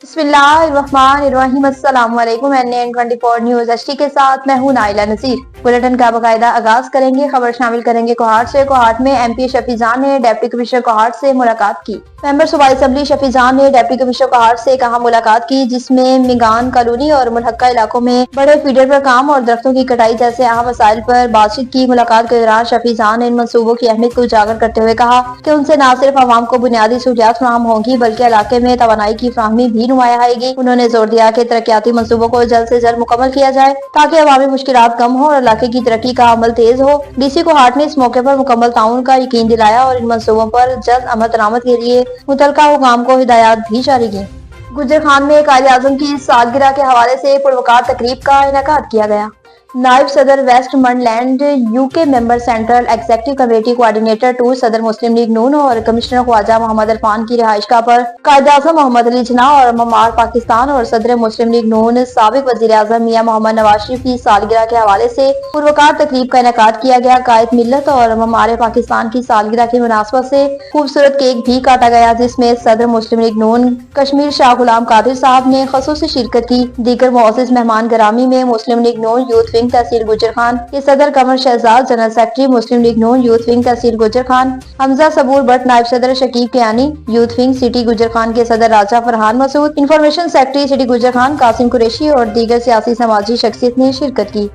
बिस्मिल्लाहिर्रहमानिर्रहीम। अस्सलाम वालेकुम। NN24 न्यूज HD के साथ मैं हूं नाइला नसीर। बुलेटिन का बाकायदा आगाज करेंगे। खबर शामिल करेंगे कोहाट से। कोहाट में MP शफीजान ने डिप्टी कमिश्नर कोहाट से मुलाकात की। मेंबर सूबाई असेंबली शफीजान ने डिप्टी कमिश्नर कोहाट से कहा मुलाकात की, जिसमें मिगान कॉलोनी और मुल्हक्का इलाकों में बड़े फीडर पर काम और दरख्तों की कटाई जैसे अहम मसाइल पर बातचीत की। मुलाकात के दौरान शफीजान ने इन मंसूबों की अहमियत को उजागर करते हुए कहा कि उनसे न सिर्फ आवाम को बुनियादी सहूलियात फराहम होंगी बल्कि इलाके में तवानाई की फराहमी भी नुमाया आएगी। उन्होंने जोर दिया कि तरक्याती मंसूबों को जल्द से जल्द मुकम्मल किया जाए ताकि अवामी मुश्किलात कम हो और इलाके की तरक्की का अमल तेज हो। DC कोहाट ने इस मौके पर मुकम्मल ताउन का यकीन दिलाया और इन मंसूबों पर जल्द अमल दरामद के लिए मुतलका हुकाम को हिदायत भी जारी की। गुजर खान में कायदे आजम की सालगिरह के हवाले से पुरवकार तकरीब का इनेकाद किया गया। नायब सदर west Midlands UK member central executive committee coordinator tour सदर मुस्लिम लीग नून और कमिश्नर ख्वाजा मोहम्मद इरफान की रिहाइशगाह पर कायदे आजम मोहम्मद अली जिन्ना और ममार पाकिस्तान और सदर मुस्लिम लीग नून साबिक वजीर आजम मियां मोहम्मद नवाज शरीफ की सालगिरह के हवाले से पुरवकार तकरीब का इनेकाद किया गया। कायद मिल्लत और ममार पाकिस्तान की सालगिरह की मुनासबत से खूबसूरत केक भी काटा गया, जिसमें सदर मुस्लिम लीग नून कश्मीर शाह गुलाम कादिर साहब ने खसूसी शिरकत की। दीगर मुअज़्ज़िज़ मेहमान गिरामी में मुस्लिम लीग नून यूथ विंग तहसील गुजर खान के सदर Qamar Shahzad, general secretary Muslim League Noon youth wing tehsil Gujar Khan Hamza Saboor Bhatt, नायब सदर Shakeeb Kiyani youth wing city Gujar Khan के सदर Raja Farhan Masood, information secretary city Gujar Khan Qasim Qureshi और दीगर सियासी समाजी शख्सियत ने शिरकत की।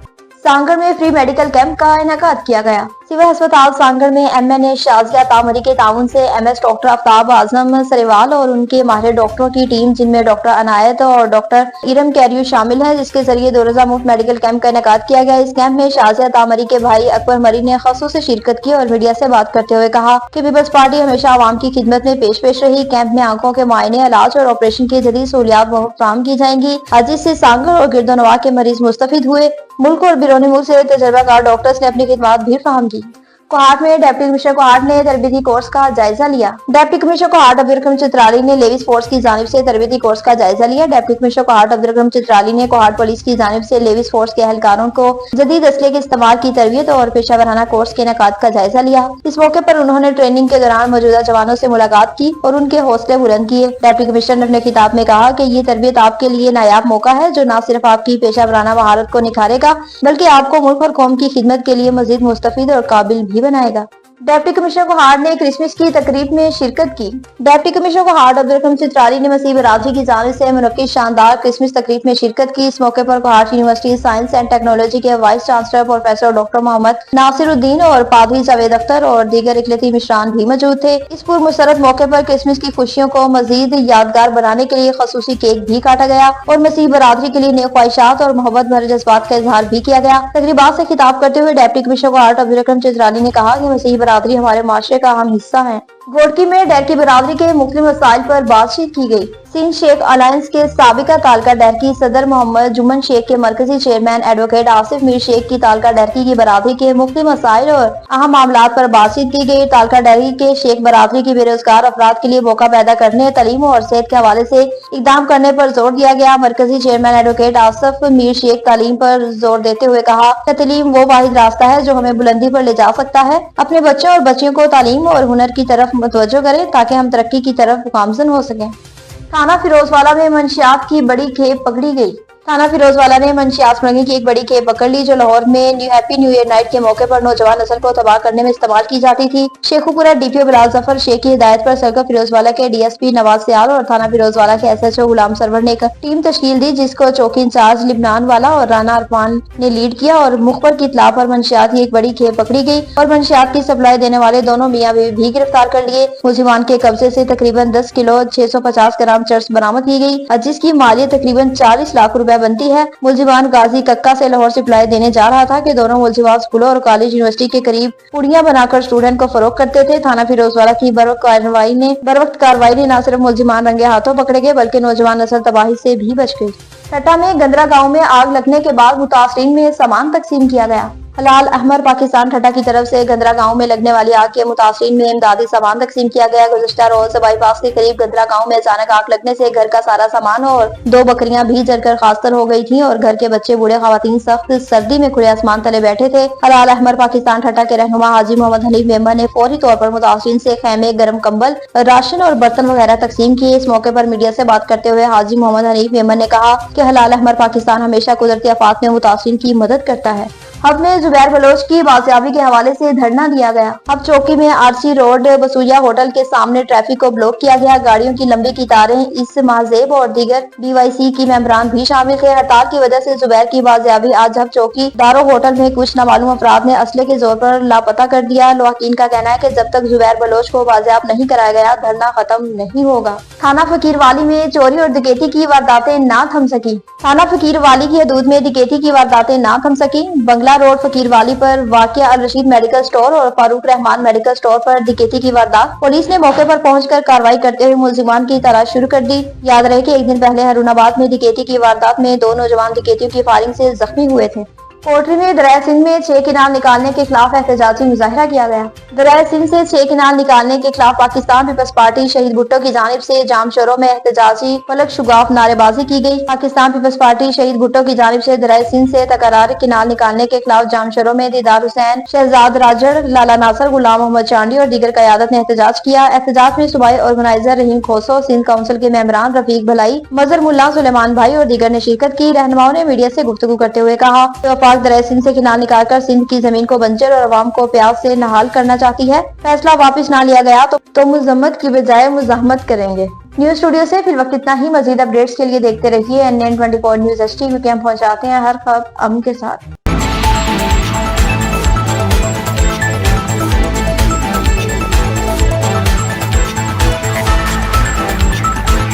सांगड़ में फ्री मेडिकल कैंप का इनेकाद किया गया। सिविल अस्पताल सांगड़ में MNA शाजिया तामरी के ताउन से MS डॉक्टर आफ्ताब आजम सरेवाल और उनके माहिर डॉक्टरों की टीम, जिनमें डॉक्टर अनायत और डॉक्टर इरम कैरियो शामिल है, जिसके जरिए 2 रोजा मुफ्त मेडिकल कैंप का इनेकाद किया गया। इस कैंप में शाजिया तामरी के भाई अकबर मरी ने खसूसी शिरकत की और मीडिया से बात करते हुए कहा कि पीपल्स पार्टी हमेशा आवाम की खिदमत में पेश रही। कैंप में आंखों के मुआयने, इलाज और ऑपरेशन की जदीद सहूलियात फराहम की जाएंगी, जिससे सांगड़ और गिरदोनवा के मरीज मुस्तफिद हुए। मुल्क और बैरून मुल्क से तजर्बाकार डॉक्टर्स ने अपनी खिदमत भी फराहम की। कोहाट में डिप्टी कमिश्नर कोहाट ने तरबियती कोर्स का जायजा लिया। डिप्टी कमिश्नर कोहाट अब्दुल अकरम चित्राली ने लेविस फोर्स की जानिब से तरबियती कोर्स का जायजा लिया। डिप्टी कमिश्नर कोहाट अब्दुल अकरम चित्राली ने कोहाट पुलिस की जानिब से लेविस फोर्स के एहलकारों को जदीद असले के इस्तेमाल की तरबियत और पेशा वराना कोर्स के इनेकाद का जायजा लिया। इस मौके पर उन्होंने ट्रेनिंग के दौरान मौजूदा जवानों से मुलाकात की और उनके हौसले बुलंद किए। डिप्टी कमिश्नर ने अपने खिताब में कहा कि ये तरबियत आपके लिए नायाब मौका है, जो न सिर्फ आपकी पेशा वराना महारत को निखारेगा बल्कि आपको मुल्क और कौम की खिदमत के लिए मजीद मुस्तफिद और काबिल भी बनाएगा। डिप्टी कमिश्नर कोहाट ने क्रिसमस की तकरीब में शिरकत की। डिप्टी कमिश्नर कोहाट अब्दुल अकरम चित्राली ने मसीह बरादरी की जानिब से मुनक्किद शानदार क्रिसमस तकरीब में शिरकत की। इस मौके पर Kohat university science and technology के vice chancellor professor doctor Mohammad Nasiruddin और पादरी जावेद अख्तर और दीगर इकलती मिश्रान भी मौजूद थे। इस पुरमसरत मौके पर क्रिसमस की खुशियों को मजीद यादगार बनाने के लिए खसूसी केक भी काटा गया और मसीह बरादरी के लिए नेक ख्वाहिशात और मोहब्बत भरे जज्बात का इजहार भी किया गया। तकरीबात से खिताब करते हुए डिप्टी कमिश्नर कोहाट अब्दुल अकरम चित्राली ने कहा कि मसीह बरादरी हमारे माशरे का अहम हिस्सा है। घोड़की में डरकी बरादरी के मुख्तलिफ मसाइल पर बातचीत की गई। सिंध शेख अलायंस के साबिका तालका डरकी सदर मोहम्मद जुम्मन शेख के मरकजी चेयरमैन एडवोकेट आसिफ मीर शेख की तालका डरकी की बरादरी के मुख्तलिफ मसाइल और अहम मामला पर बातचीत की गई। तालका डरकी के शेख बरादरी की बेरोजगार अफराद के लिए मौका पैदा करने, तालीम और सेहत के हवाले से इकदाम करने पर जोर दिया गया। मरकजी चेयरमैन एडवोकेट आसिफ मीर शेख तालीम पर जोर देते हुए कहा कि तालीम वो वाहिद रास्ता है जो हमें बुलंदी पर ले जा सकता है। अपने बच्चों और बच्चियों को तालीम और हुनर की तरफ मुतवज्जो करें ताकि हम तरक्की की तरफ गामजन हो सकें। थाना फिरोजवाला में मंशियात की बड़ी खेप पकड़ी गई। थाना फिरोजवाला ने मंशियात सुरंगी की एक बड़ी खेप पकड़ ली, जो लाहौर में हैप्पी न्यू ईयर नाइट के मौके पर नौजवान नस्ल को तबाह करने में इस्तेमाल की जाती थी। शेखुपुरा DPO बिलाल जफर शेख की हिदायत पर सर्कल फिरोजवाला के DSP नवाज सियाल और थाना फिरोजवाला के SHO गुलाम सरवर ने एक टीम तश्कील दी, जिसको चौकी इंचार्ज लिबनान वाला और राना अरफान ने लीड किया और मुखबर की इत्तला पर मंशियात की एक बड़ी खेप पकड़ी गई और मंशियात की सप्लाई देने वाले दोनों मियां बीवी भी गिरफ्तार कर लिए। मुलजिमान के कब्जे से तकरीबन 10 किलो 650 ग्राम चर्स बरामद की गई, जिसकी मालियत तकरीबन 40 लाख रुपए बनती है। मुलजिमान गाजी कक्का से लाहौर सप्लाई देने जा रहा था कि दोनों मुलजिमान स्कूलों और कॉलेज यूनिवर्सिटी के करीब पुड़ियां बनाकर स्टूडेंट को फरोख्त करते थे। थाना फिरोजवाला की बरवक्त कार्रवाई ने न सिर्फ मुलजिमान रंगे हाथों पकड़े गए बल्कि नौजवान नस्ल तबाही से भी बच गई। टट्टा में गंदरा गाँव में आग लगने के बाद मुतासरीन में सामान तकसीम किया गया। ہلال احمر پاکستان ٹھٹا کی طرف سے گندرا گاؤں میں لگنے والی آگ کے متاثرین میں امدادی سامان تقسیم کیا گیا۔ گزشتہ روز بائی پاس کے قریب گندرا گاؤں میں اچانک آگ لگنے سے گھر کا سارا سامان اور 2 بکریاں بھی جل کر خاکستر ہو گئی تھیں اور گھر کے بچے بوڑھے خواتین سخت سردی میں کھلے آسمان تلے بیٹھے تھے۔ ہلال احمر پاکستان ٹھٹا کے رہنما حاجی محمد حنیف ممبر نے فوری طور پر متاثرین سے خیمے، گرم کمبل، راشن اور برتن وغیرہ تقسیم کیے۔ اس موقع پر میڈیا سے بات کرتے ہوئے حاجی محمد حنیف ممبر نے کہا کہ ہلال احمر پاکستان ہمیشہ قدرتی آفات میں متاثرین کی مدد کرتا ہے۔ ہب میں زبیر بلوچ کی بازیابی کے حوالے سے دھرنا دیا گیا۔ ہب چوکی میں آرسی روڈ بسویا ہوٹل کے سامنے ٹریفک کو بلاک کیا گیا۔ گاڑیوں کی لمبی قطاریں، اس مہذب اور دیگر BYC کی ممبران بھی شامل تھے۔ ہڑتال کی وجہ سے زبیر کی بازیابی آج ہب چوکی دارو ہوٹل میں کچھ نامعلوم افراد نے اسلحے کے زور پر لاپتہ کر دیا۔ لواحقین کا کہنا ہے کہ جب تک زبیر بلوچ کو بازیاب نہیں کرایا گیا دھرنا ختم نہیں ہوگا۔ تھانہ فقیر والی میں چوری اور ڈکیتی کی وارداتیں نہ تھم سکی۔ تھانہ فقیر والی کی حدود میں ڈکیتی کی وارداتیں نہ تھم سکی۔ بنگلہ روڈ فقیر والی پر واقع الرشید میڈیکل سٹور اور فاروق رحمان میڈیکل سٹور پر ڈکیتی کی واردات، پولیس نے موقع پر پہنچ کر کارروائی کرتے ہوئے ملزمان کی تلاش شروع کر دی۔ یاد رہے کہ ایک دن پہلے ہارون آباد میں ڈکیتی کی واردات میں 2 نوجوان ڈکیتیوں کی فائرنگ سے زخمی ہوئے تھے۔ کوٹری میں دریائے سندھ میں 6 کنال نکالنے کے خلاف احتجاجی مظاہرہ کیا گیا۔ دریائے سندھ سے 6 کنال نکالنے کے خلاف پاکستان پیپلز پارٹی شہید بھٹو کی جانب سے جام شوروں میں احتجاجی فلک شگاف نعرے بازی کی گئی۔ پاکستان پیپلز پارٹی شہید بھٹو کی جانب سے دریائے سندھ سے تکرار کنال نکالنے کے خلاف جام شوروں میں دیدار حسین، شہزاد راجڑ، لالا ناصر، غلام محمد چانڈی اور دیگر قیادت نے احتجاج کیا۔ احتجاج میں صوبائی آرگنائزر رحیم کھوسو، سندھ کونسل کے ممبران رفیق بھلائی، مظہر ملا، سلیمان بھائی اور دیگر نے شرکت کی۔ رہنماؤں نے میڈیا سے گفتگو کرتے ہوئے کہا کہ وفاق دریائے سندھ سے کنال نکال کر سندھ کی زمین کو بنجر اور عوام کو پیاس سے نہال کرنا چاہتی ہے۔ فیصلہ واپس نہ لیا گیا تو مذمت کی بجائے مزاحمت کریں گے۔ نیوز اسٹوڈیو سے فی الوقت اتنا ہی۔ مزید اپڈیٹس کے لیے دیکھتے رہیے NN24 نیوز HD، کیونکہ ہم پہنچاتے ہیں ہر خبر امن کے ساتھ۔